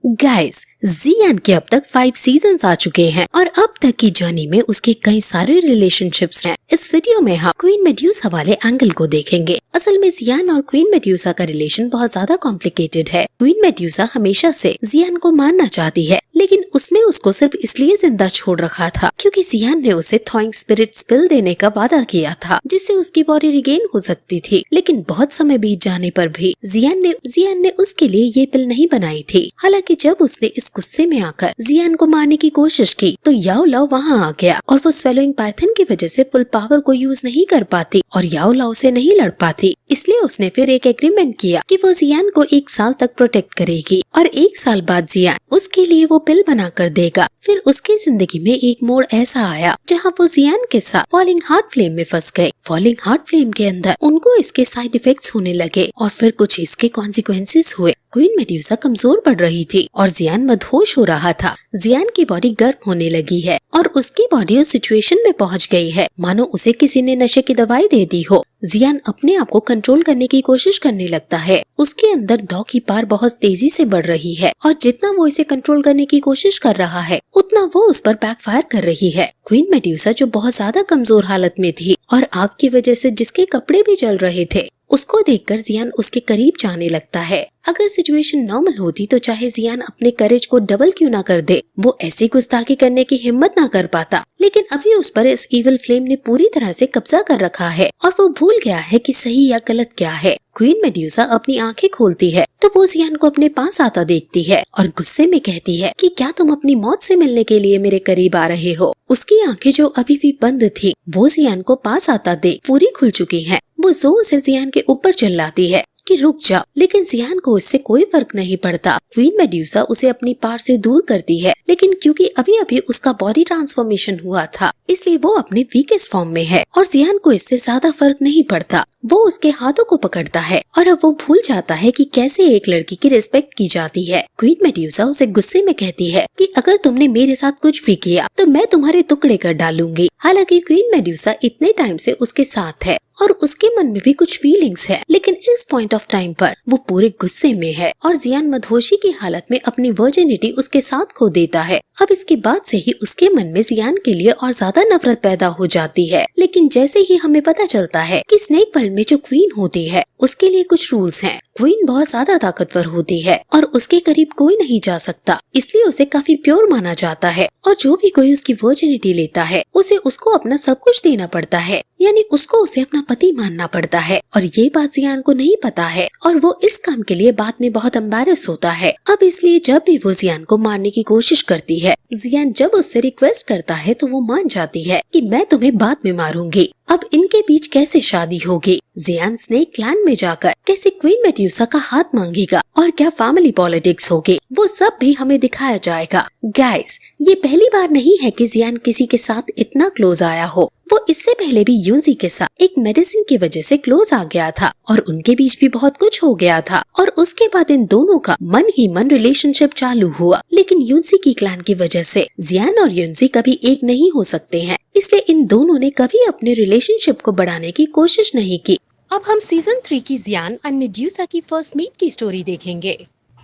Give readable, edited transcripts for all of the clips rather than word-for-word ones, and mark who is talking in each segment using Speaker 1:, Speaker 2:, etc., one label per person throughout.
Speaker 1: Guys, जियान के अब तक 5 सीजन्स आ चुके हैं और अब तक की जर्नी में उसके कई सारे रिलेशनशिप्स हैं। इस वीडियो में हम क्वीन मेड्यूसा वाले एंगल को देखेंगे। असल में जियान और क्वीन मेड्यूसा का रिलेशन बहुत ज्यादा कॉम्प्लिकेटेड है। क्वीन मेड्यूसा हमेशा से जियान को मारना चाहती है, लेकिन उसने उसको सिर्फ इसलिए जिंदा छोड़ रखा था क्योंकि जियान ने उसे थॉइंग स्पिरिट पिल देने का वादा किया था, जिससे उसकी बॉडी रिगेन हो सकती थी। लेकिन बहुत समय बीत जाने पर भी जियान ने उसके लिए ये पिल नहीं बनाई थी। हालांकि जब उसने इस गुस्से में आकर जियान को मारने की कोशिश की तो याओ लाओ वहाँ आ गया और वो स्वेलोइंग पाइथन की वजह से फुल पावर को यूज नहीं कर पाती और याओ लाओ से नहीं लड़ पाती। इसलिए उसने फिर एक एग्रीमेंट किया कि वो जियान को 1 साल तक प्रोटेक्ट करेगी और 1 साल बाद जियान उसके लिए वो पिल बना कर देगा। फिर उसकी जिंदगी में एक मोड़ ऐसा आया जहाँ वो जियान के साथ फॉलिंग हार्ट फ्लेम में फंस गए। फॉलिंग हार्ट फ्लेम के अंदर उनको इसके साइड इफेक्ट्स होने लगे और फिर कुछ इसके कॉन्सिक्वेंसेस हुए। क्वीन मेड्यूसा कमजोर पड़ रही थी और जियान मदहोश हो रहा था। जियान की बॉडी गर्म होने लगी है और उसकी बॉडी उस सिचुएशन में पहुंच गई है मानो उसे किसी ने नशे की दवाई दे दी हो। जियान अपने आप को कंट्रोल करने की कोशिश करने लगता है। उसके अंदर दौ की पार बहुत तेजी से बढ़ रही है और जितना वो इसे कंट्रोल करने की कोशिश कर रहा है उतना वो उस पर बैकफायर कर रही है। क्वीन मेड्यूसा जो बहुत ज्यादा कमजोर हालत में थी और आग की वजह से जिसके कपड़े भी जल रहे थे, उसको देखकर जियान उसके करीब जाने लगता है। अगर सिचुएशन नॉर्मल होती तो चाहे जियान अपने करेज को डबल क्यों ना कर दे, वो ऐसी गुस्ताखी करने की हिम्मत ना कर पाता। लेकिन अभी उस पर इस इविल फ्लेम ने पूरी तरह से कब्जा कर रखा है और वो भूल गया है कि सही या गलत क्या है। क्वीन मेड्यूसा अपनी आंखें खोलती है तो वो जियान को अपने पास आता देखती है और गुस्से में कहती है कि क्या तुम अपनी मौत से मिलने के लिए मेरे करीब आ रहे हो। उसकी आंखें जो अभी भी बंद थी वो जियान को पास आता देख पूरी खुल चुकी हैं। वो जोर से जियान के ऊपर चिल्लाती है कि रुक जा, लेकिन जियान को इससे कोई फर्क नहीं पड़ता। क्वीन मेड्यूसा उसे अपनी पार से दूर करती है, लेकिन क्योंकि अभी अभी उसका बॉडी ट्रांसफॉर्मेशन हुआ था इसलिए वो अपने वीकेस्ट फॉर्म में है और जियान को इससे ज्यादा फर्क नहीं पड़ता। वो उसके हाथों को पकड़ता है और अब वो भूल जाता है कि कैसे एक लड़की की रिस्पेक्ट की जाती है। क्वीन मेड्यूसा उसे गुस्से में कहती है कि अगर तुमने मेरे साथ कुछ भी किया तो मैं तुम्हारे टुकड़े कर डालूंगी। हालांकि क्वीन मेड्यूसा इतने टाइम से उसके साथ है और उसके मन में भी कुछ फीलिंग्स है, लेकिन इस पॉइंट ऑफ टाइम पर वो पूरे गुस्से में है और जियान मदहोशी की हालत में अपनी वर्जिनिटी उसके साथ खो देता है। अब इसके बाद से ही उसके मन में जियान के लिए और ज्यादा नफरत पैदा हो जाती है। लेकिन जैसे ही हमें पता चलता है कि स्नेक वर्ल्ड में जो क्वीन होती है उसके लिए कुछ रूल्स हैं। क्वीन बहुत ज्यादा ताकतवर होती है और उसके करीब कोई नहीं जा सकता, इसलिए उसे काफी प्योर माना जाता है और जो भी कोई उसकी वर्जिनिटी लेता है उसे उसको अपना सब कुछ देना पड़ता है, यानी उसको उसे अपना पति मानना पड़ता है। और ये बात जियान को नहीं पता है और वो इस काम के लिए बाद में बहुत एम्बैरेस होता है। अब इसलिए जब भी वो जियान को मारने की कोशिश करती है, जियान जब उससे रिक्वेस्ट करता है तो वो मान जाती है कि मैं तुम्हें बाद में मारूंगी। अब इनके बीच कैसे शादी होगी, जियान स्नेक क्लैन में जाकर कैसे क्वीन मेड्यूसा का हाथ मांगेगा और क्या फैमिली पॉलिटिक्स होगी, वो सब भी हमें दिखाया जाएगा। गाइस, ये पहली बार नहीं है कि जियान किसी के साथ इतना क्लोज आया हो। वो इससे पहले भी यूजी के साथ एक मेडिसिन की वजह से क्लोज आ गया था और उनके बीच भी बहुत कुछ हो गया था और उसके बाद इन दोनों का मन ही मन रिलेशनशिप चालू हुआ। लेकिन यूजी की क्लैन की वजह से जियान और यूजी कभी एक नहीं हो सकते हैं, इसलिए इन दोनों ने कभी अपने रिलेशनशिप को बढ़ाने की कोशिश नहीं की। अब हम सीजन 3 की जियान और मेड्यूसा की फर्स्ट मीट की स्टोरी देखेंगे।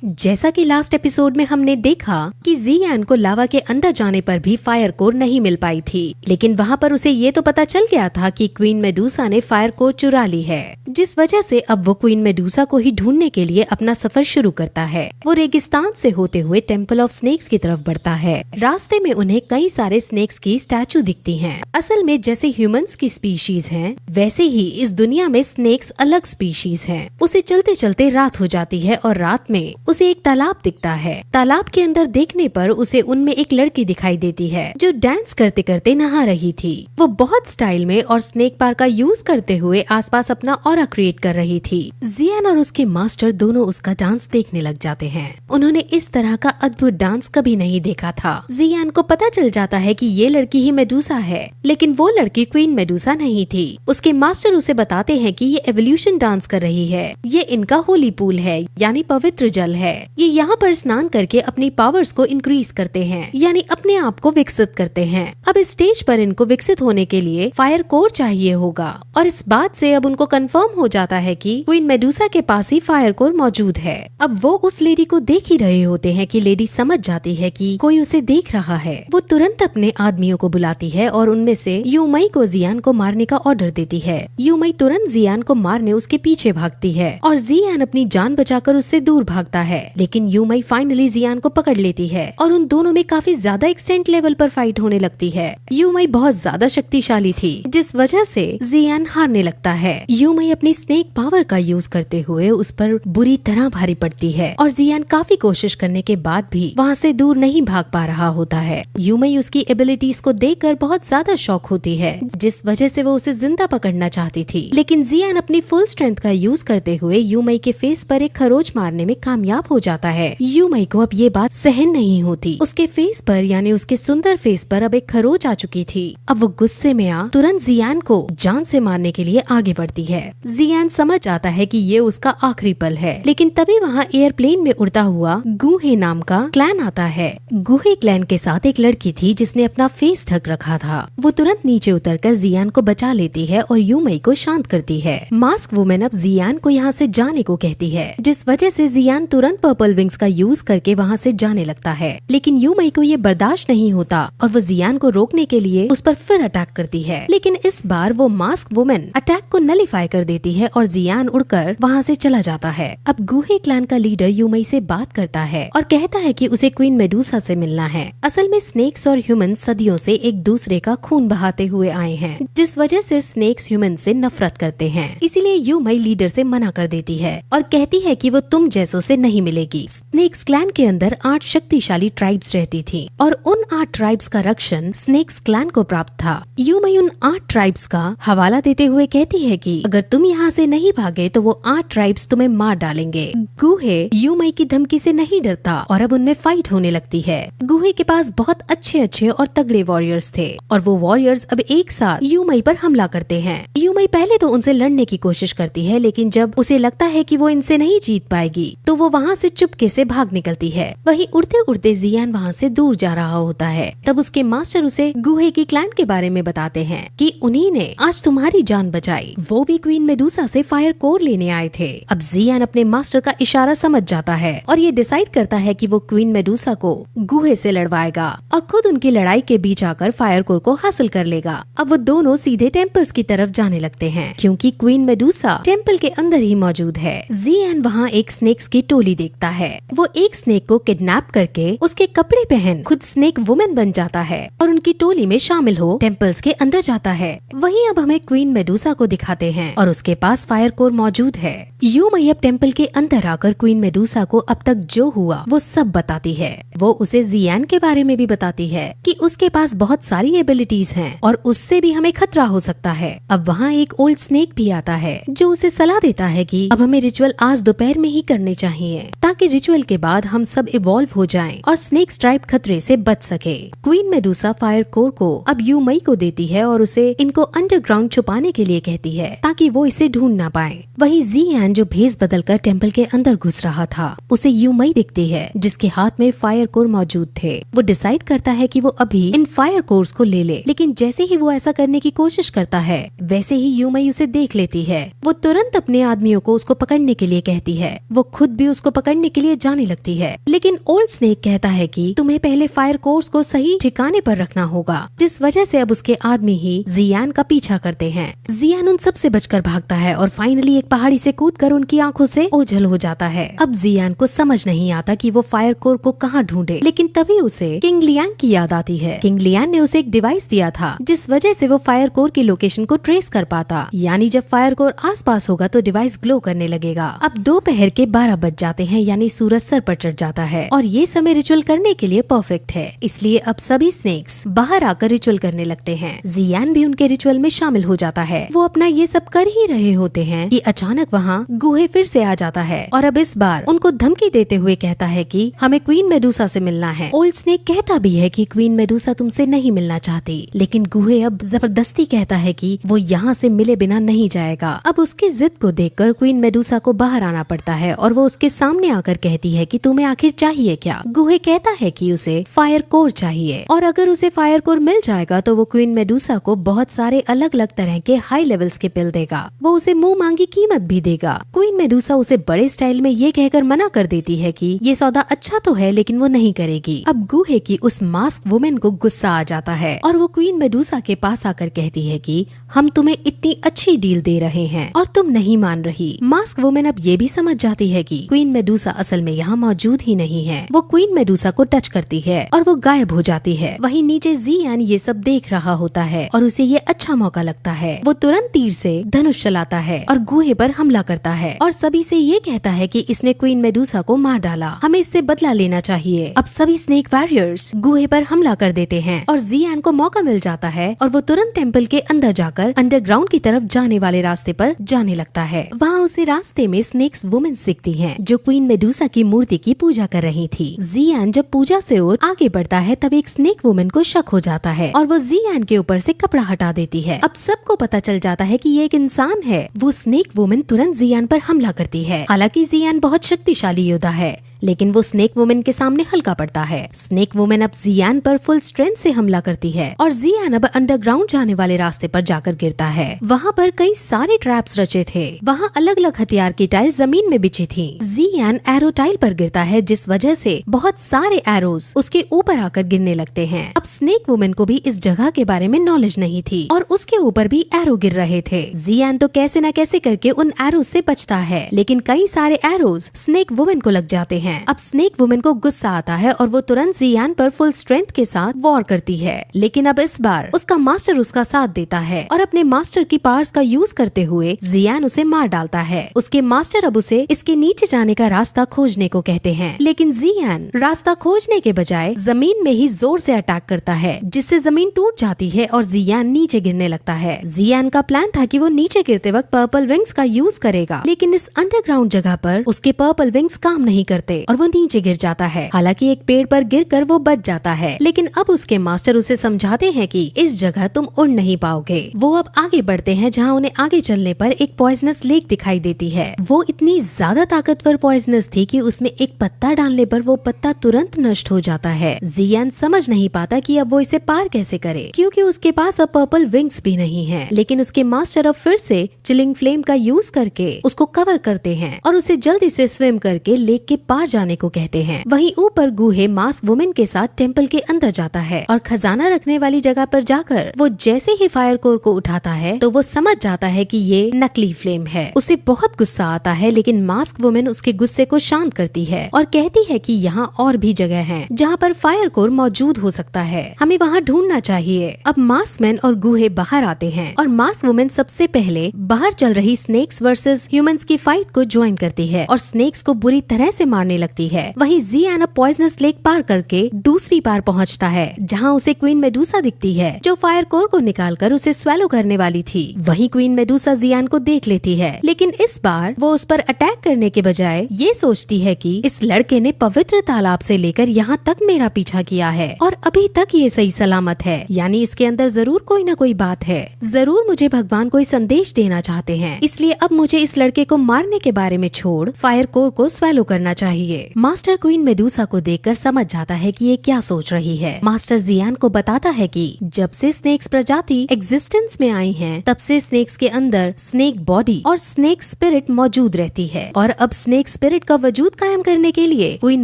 Speaker 1: जैसा कि लास्ट एपिसोड में हमने देखा कि जियान को लावा के अंदर जाने पर भी फायर कोर नहीं मिल पाई थी, लेकिन वहाँ पर उसे ये तो पता चल गया था कि क्वीन मेडूसा ने फायर कोर चुरा ली है, जिस वजह से अब वो क्वीन मेडूसा को ही ढूंढने के लिए अपना सफर शुरू करता है। वो रेगिस्तान से होते हुए टेम्पल ऑफ स्नेक्स की तरफ बढ़ता है। रास्ते में उन्हें कई सारे स्नेक्स की स्टैचू दिखती हैं। असल में जैसे ह्यूमंस की स्पीशीज हैं, वैसे ही इस दुनिया में स्नेक्स अलग स्पीशीज हैं। उसे चलते चलते रात हो जाती है और रात में उसे एक तालाब दिखता है। तालाब के अंदर देखने पर उसे उनमें एक लड़की दिखाई देती है जो डांस करते करते नहा रही थी। वो बहुत स्टाइल में और स्नेक पार का यूज करते हुए आसपास अपना ऑरा क्रिएट कर रही थी। जियान और उसके मास्टर दोनों उसका डांस देखने लग जाते हैं। उन्होंने इस तरह का अद्भुत डांस कभी नहीं देखा था। जियान को पता चल जाता है कि ये लड़की ही मेडूसा है, लेकिन वो लड़की क्वीन मेडूसा नहीं थी। उसके मास्टर उसे बताते हैं कि ये एवोल्यूशन डांस कर रही है। ये इनका होली पूल है, यानी पवित्र जल है। ये यहाँ पर स्नान करके अपनी पावर्स को इंक्रीज करते हैं, यानी अपने आप को विकसित करते हैं। अब इस स्टेज पर इनको विकसित होने के लिए फायर कोर चाहिए होगा और इस बात से अब उनको कंफर्म हो जाता है कि क्वीन मेडुसा के पास ही फायर कोर मौजूद है। अब वो उस लेडी को देख ही रहे होते हैं कि लेडी समझ जाती है कि कोई उसे देख रहा है। वो तुरंत अपने आदमियों को बुलाती है और उनमें से यूमई को जियान को मारने का ऑर्डर देती है। यूमई तुरंत जियान को मारने उसके पीछे भागती है और जियान अपनी जान बचाकर उससे दूर भागता है, लेकिन यूमई फाइनली जियान को पकड़ लेती है और उन दोनों में काफी ज्यादा एक्सटेंट लेवल पर फाइट होने लगती है। यूमई बहुत ज्यादा शक्तिशाली थी, जिस वजह से जियान हारने लगता है। यूमई अपनी स्नेक पावर का यूज करते हुए उस पर बुरी तरह भारी पड़ती है और जियान काफी कोशिश करने के बाद भी वहाँ से दूर नहीं भाग पा रहा होता है। यूमई उसकी एबिलिटीज को देखकर बहुत ज्यादा शॉक होती है, जिस वजह से वो उसे जिंदा पकड़ना चाहती थी, लेकिन जियान अपनी फुल स्ट्रेंथ का यूज करते हुए यूमई के फेस पर एक खरोच मारने में कामयाब हो जाता है। यूमई को अब ये बात सहन नहीं होती। उसके फेस पर यानी उसके सुंदर फेस पर अब एक खरोच आ चुकी थी। अब वो गुस्से में आ तुरंत जियान को जान से मारने के लिए आगे बढ़ती है। जियान समझ आता है कि ये उसका आखिरी पल है, लेकिन तभी वहाँ एयरप्लेन में उड़ता हुआ गुहे नाम का क्लैन आता है। गुहे क्लैन के साथ एक लड़की थी जिसने अपना फेस ढक रखा था। वो तुरंत नीचे उतरकर जियान को बचा लेती है और यूमई को शांत करती है। मास्क वुमेन अब जियान को यहाँ से जाने को कहती है, जिस वजह से जियान तुरंत पर्पल विंग्स का यूज करके वहाँ से जाने लगता है, लेकिन यूमई को ये बर्दाश्त नहीं होता और वो जियान को रोकने के लिए उस पर फिर अटैक करती है, लेकिन इस बार वो मास्क वुमेन अटैक को नलीफाई कर देती है और जियान उड़कर वहाँ से चला जाता है। अब गुहे क्लैन का लीडर यूमई से बात करता है और कहता है कि उसे क्वीन मेडुसा से मिलना है। असल में स्नेक्स और ह्यूमन सदियों से एक दूसरे का खून बहाते हुए आए हैं, जिस वजह से स्नेक्स ह्यूमन से नफरत करते हैं। इसीलिए यूमई लीडर से मना कर देती है और कहती है कि वो तुम जैसों से नहीं मिलेगी। स्नेक्स क्लैन के अंदर 8 शक्तिशाली ट्राइब्स रहती थी और उन 8 ट्राइब्स का रक्षण स्नेक्स क्लैन को प्राप्त था। यूमई उन 8 ट्राइब्स का हवाला देते हुए कहती है कि अगर तुम यहाँ से नहीं भागे तो वो 8 ट्राइब्स तुम्हें मार डालेंगे। गुहे यूमई की धमकी से नहीं डरता और अब उनमें फाइट होने लगती है। गुहे के पास बहुत अच्छे और तगड़े वॉरियर्स थे और वो वॉरियर्स अब एक साथ यूमई पर हमला करते हैं। यूमई पहले तो उनसे लड़ने की कोशिश करती है, लेकिन जब उसे लगता है कि वो इनसे नहीं जीत पाएगी तो वो वहाँ से चुपके से भाग निकलती है। वहीं उड़ते उड़ते जियान वहाँ से दूर जा रहा होता है। तब उसके मास्टर उसे गुहे की क्लैन के बारे में बताते हैं कि उन्हीं ने आज तुम्हारी जान बचाई। वो भी क्वीन मेडुसा से फायर कोर लेने आए थे। अब जियान अपने मास्टर का इशारा समझ जाता है और ये डिसाइड करता है कि वो क्वीन मेडुसा को गुहे से लड़वाएगा और खुद उनकी लड़ाई के बीच आकर फायर कोर को हासिल कर लेगा। अब वो दोनों सीधे टेम्पल्स की तरफ जाने लगते हैं, क्योंकि क्वीन मेडुसा टेम्पल के अंदर ही मौजूद है। जियान वहाँ एक स्नेक्स की टोली देखता है। वो एक स्नेक को किडनैप करके उसके कपड़े पहन खुद स्नेक वुमेन बन जाता है और उनकी टोली में शामिल हो टेम्पल्स के अंदर जाता है। वहीं अब हमें क्वीन मेडुसा को दिखाते हैं और उसके पास फायर कोर मौजूद है। यूमई अब टेम्पल के अंदर आकर क्वीन मेडुसा को अब तक जो हुआ वो सब बताती है। वो उसे जियान के बारे में भी बताती है कि उसके पास बहुत सारी एबिलिटीज हैं और उससे भी हमें खतरा हो सकता है। अब वहाँ एक ओल्ड स्नेक भी आता है जो उसे सलाह देता है कि अब हमें रिचुअल आज दोपहर में ही करने चाहिए, ताकि रिचुअल के बाद हम सब इवॉल्व हो जाएं और स्नेक ट्राइब खतरे से बच सके। क्वीन मेडुसा फायर कोर को अब यूमई को देती है और उसे इनको अंडरग्राउंड छुपाने के लिए कहती है, ताकि वो इसे ढूंढ ना पाए। वहीं जियान जो भेस बदलकर टेम्पल के अंदर घुस रहा था, उसे यूमई दिखती है जिसके हाथ में फायर कोर मौजूद थे। वो डिसाइड करता है कि वो अभी इन फायर कोर्स को ले ले, लेकिन जैसे ही वो ऐसा करने की कोशिश करता है वैसे ही यूमई उसे देख लेती है। वो तुरंत अपने आदमियों को उसको पकड़ने के लिए कहती है। वो खुद भी उसको पकड़ने के लिए जाने लगती है, लेकिन ओल्ड स्नेक कहता है कि तुम्हें पहले फायर कोर्स को सही ठिकाने पर रखना होगा, जिस वजह से अब उसके आदमी ही जियान का पीछा करते हैं। जियान उन सब से बचकर भागता है और फाइनली एक पहाड़ी से कूदकर उनकी आंखों से ओझल हो जाता है। अब जियान को समझ नहीं आता कि वो फायर कोर को कहाँ ढूंढे, लेकिन तभी उसे किंग लियांग की याद आती है। किंग लियांग ने उसे एक डिवाइस दिया था जिस वजह से वो फायर कोर की लोकेशन को ट्रेस कर पाता, यानी जब फायर कोर आसपास होगा तो डिवाइस ग्लो करने लगेगा। अब दोपहर के 12 बज जाते हैं, यानी सूरज सर पर चढ़ जाता है और ये समय रिचुअल करने के लिए परफेक्ट है। इसलिए अब सभी स्नेक्स बाहर आकर रिचुअल करने लगते हैं। जियान भी उनके रिचुअल में शामिल हो जाता है। वो अपना ये सब कर ही रहे होते हैं कि अचानक वहाँ गुहे फिर से आ जाता है और अब इस बार उनको धमकी देते हुए कहता है कि हमें क्वीन मेडुसा से मिलना है। ओल्ड स्नेक कहता भी है कि क्वीन मेडूसा तुमसे नहीं मिलना चाहती, लेकिन गुहे अब जबरदस्ती कहता है कि वो यहाँ से मिले बिना नहीं जाएगा। अब उसकी जिद को देखकर क्वीन मेडूसा को बाहर आना पड़ता है और वो उसके सामने आकर कहती है कि तुम्हें आखिर चाहिए क्या। गुहे कहता है कि उसे फायर कोर चाहिए और अगर उसे फायर कोर मिल जाएगा तो वो क्वीन मेडूसा को बहुत सारे अलग अलग तरह के हाई लेवल्स के पिल देगा। वो उसे मुंह मांगी कीमत भी देगा। क्वीन मेडूसा उसे बड़े स्टाइल में ये कहकर मना कर देती है कि ये सौदा अच्छा तो है लेकिन वो नहीं करेगी। अब गुहे की उस मास्क वुमेन को गुस्सा आ जाता है और वो क्वीन मेडूसा के पास आकर कहती है कि हम तुम्हें इतनी अच्छी डील दे रहे हैं और तुम नहीं मान रही। मास्क वुमेन अब ये भी समझ जाती है कि क्वीन मेडूसा असल में यहाँ मौजूद ही नहीं है। वो क्वीन मेडूसा को टच करती है और वो गायब हो जाती है। वहीं नीचे ज़ियान ये सब देख रहा होता है और उसे ये अच्छा मौका लगता है। वो तुरंत तीर से धनुष चलाता है और गुहे पर हमला करता है और सभी से ये कहता है कि इसने क्वीन मेडूसा को मार डाला, हमें इससे बदला लेना चाहिए। अब सभी स्नेक वॉरियर्स गुहे पर हमला कर देते हैं और ज़ियान को मौका मिल जाता है और वो तुरंत टेम्पल के अंदर जाकर अंडरग्राउंड की तरफ जाने वाले रास्ते पर जाने लगता है। वहाँ उसे रास्ते में स्नेक्स वुमेन्स दिखती हैं जो क्वीन मेडूसा की मूर्ति की पूजा कर रही थी। ज़ियान जब पूजा से और आगे बढ़ता है तब एक स्नेक वुमेन को शक हो जाता है और वो ज़ियान के ऊपर से कपड़ा हटा देती है। अब सबको पता चल जाता है कि ये एक इंसान है। वो स्नेक वुमेन तुरंत ज़ियान पर हमला करती है। हालांकि ज़ियान बहुत शक्तिशाली योद्धा है लेकिन वो स्नेक वुमेन के सामने हल्का पड़ता है। स्नेक वुमेन अब ज़ियान पर फुल स्ट्रेंथ से हमला करती है और ज़ियान अब अंडरग्राउंड जाने वाले रास्ते पर जाकर गिरता है। वहाँ पर कई सारे ट्रैप्स रचे थे। वहाँ अलग अलग हथियार की टाइल जमीन में बिछी थी। ज़ियान एरो टाइल पर गिरता है जिस वजह से बहुत सारे एरोज उसके ऊपर आकर गिरने लगते हैं। अब स्नेक वुमेन को भी इस जगह के बारे में नॉलेज नहीं थी और उसके ऊपर भी एरो गिर रहे थे। ज़ियान तो कैसे न कैसे करके उन एरोज से बचता है लेकिन कई सारे एरोज स्नेक वुमेन को लग जाते हैं। अब स्नेक वुमेन को गुस्सा आता है और वो तुरंत ज़ियान पर फुल स्ट्रेंथ के साथ वॉर करती है। लेकिन अब इस बार उसका मास्टर उसका साथ देता है और अपने मास्टर की पावर्स का यूज करते हुए ज़ियान उसे मार डालता है। उसके मास्टर अब उसे इसके नीचे जाने का रास्ता खोजने को कहते हैं लेकिन ज़ियान रास्ता खोजने के बजाय जमीन में ही जोर से अटैक करता है जिससे जमीन टूट जाती है और ज़ियान नीचे गिरने लगता है। ज़ियान का प्लान था कि वो नीचे गिरते वक्त पर्पल विंग्स का यूज करेगा लेकिन इस अंडरग्राउंड जगह पर उसके पर्पल विंग्स काम नहीं करते और वो नीचे गिर जाता है। हालांकि एक पेड़ पर गिरकर वो बच जाता है लेकिन अब उसके मास्टर उसे समझाते हैं कि इस जगह तुम उड़ नहीं पाओगे। वो अब आगे बढ़ते हैं जहाँ उन्हें आगे चलने पर एक पॉइजनस लेक दिखाई देती है। वो इतनी ज्यादा ताकतवर पॉइजनस थी कि उसमें एक पत्ता डालने पर वो पत्ता तुरंत नष्ट हो जाता है। ज़ियान समझ नहीं पाता कि अब वो इसे पार कैसे करे क्योंकि उसके पास अब पर्पल विंग्स भी नहीं है। लेकिन उसके मास्टर अब फिर से चिलिंग फ्लेम का यूज करके उसको कवर करते हैं और उसे जल्दी से स्विम करके लेक के पार जाने को कहते हैं। वहीं ऊपर गुहे मास्क वुमेन के साथ टेम्पल के अंदर जाता है और खजाना रखने वाली जगह पर जाकर वो जैसे ही फायर कोर को उठाता है तो वो समझ जाता है कि ये नकली फ्लेम है। उसे बहुत गुस्सा आता है लेकिन मास्क वुमेन उसके गुस्से को शांत करती है और कहती है कि यहाँ और भी जगह है जहाँ पर फायर कोर मौजूद हो सकता है, हमें वहाँ ढूंढना चाहिए। अब मास्क मैन और गुहे बाहर आते हैं और मास्क वुमेन सबसे पहले बाहर चल रही स्नेक्स वर्सेस ह्यूमंस की फाइट को ज्वाइन करती है और स्नेक्स को बुरी तरह से मारने लगती है। वहीं ज़ियान पॉइजनस लेक पार करके दूसरी पार पहुंचता है जहां उसे क्वीन मेडूसा दिखती है जो फायर कोर को निकालकर उसे स्वेलो करने वाली थी। वहीं क्वीन मेडूसा ज़ियान को देख लेती है लेकिन इस बार वो उस पर अटैक करने के बजाय ये सोचती है कि इस लड़के ने पवित्र तालाब से लेकर यहाँ तक मेरा पीछा किया है और अभी तक ये सही सलामत है, यानी इसके अंदर जरूर कोई न कोई बात है। जरूर मुझे भगवान कोई संदेश देना चाहते हैं, इसलिए अब मुझे इस लड़के को मारने के बारे में छोड़ फायर कोर को स्वेलो करना चाहिए। मास्टर क्वीन मेडूसा को देखकर समझ जाता है कि ये क्या सोच रही है। मास्टर ज़ियान को बताता है कि जब से स्नेक्स प्रजाति एग्जिस्टेंस में आई हैं, तब से स्नेक्स के अंदर स्नेक बॉडी और स्नेक स्पिरिट मौजूद रहती है और अब स्नेक स्पिरिट का वजूद कायम करने के लिए क्वीन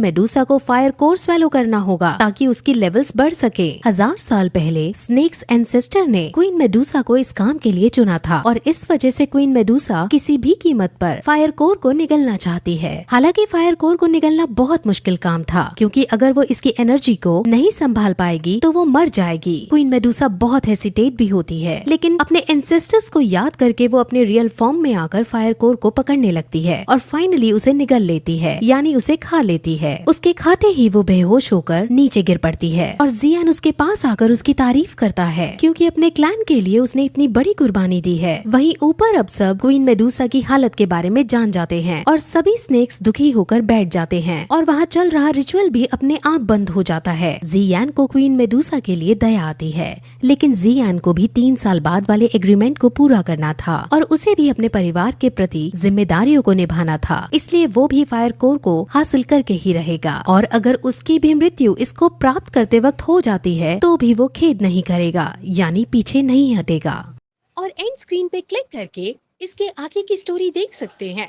Speaker 1: मेडूसा को फायर कोर स्वेलो करना होगा ताकि उसकी लेवल्स बढ़ सके। 1000 साल पहले स्नेक्स एंसेस्टर ने क्वीन मेडूसा को इस काम के लिए चुना था और इस वजह से क्वीन मेडूसा किसी भी कीमत पर फायर कोर को निगलना चाहती है। हालांकि फायर कोर को निगलना बहुत मुश्किल काम था क्योंकि अगर वो इसकी एनर्जी को नहीं संभाल पाएगी तो वो मर जाएगी। क्वीन मेडूसा बहुत हेसिटेट भी होती है लेकिन अपने एंसेस्टर्स को याद करके वो अपने रियल फॉर्म में आकर फायर कोर को पकड़ने लगती है और फाइनली उसे निगल लेती है, यानी उसे खा लेती है। उसके खाते ही वो बेहोश होकर नीचे गिर पड़ती है और ज़ियान उसके पास आकर उसकी तारीफ करता है क्योंकि अपने क्लैन के लिए उसने इतनी बड़ी कुर्बानी दी है। वहीं ऊपर अब सब क्वीन मेडूसा की हालत के बारे में जान जाते हैं और सभी स्नेक्स दुखी होकर बैठ जाते जाते हैं और वहाँ चल रहा रिचुअल भी अपने आप बंद हो जाता है। जियान को क्वीन मेडुसा के लिए दया आती है, लेकिन जियान को भी 3 साल बाद वाले एग्रीमेंट को पूरा करना था और उसे भी अपने परिवार के प्रति जिम्मेदारियों को निभाना था, इसलिए वो भी फायर कोर को हासिल करके ही रहेगा और अगर उसकी भी मृत्यु इसको प्राप्त करते वक्त हो जाती है तो भी वो खेद नहीं करेगा, यानी पीछे नहीं हटेगा।
Speaker 2: और एंड स्क्रीन पे क्लिक करके इसके आगे की स्टोरी देख सकते हैं।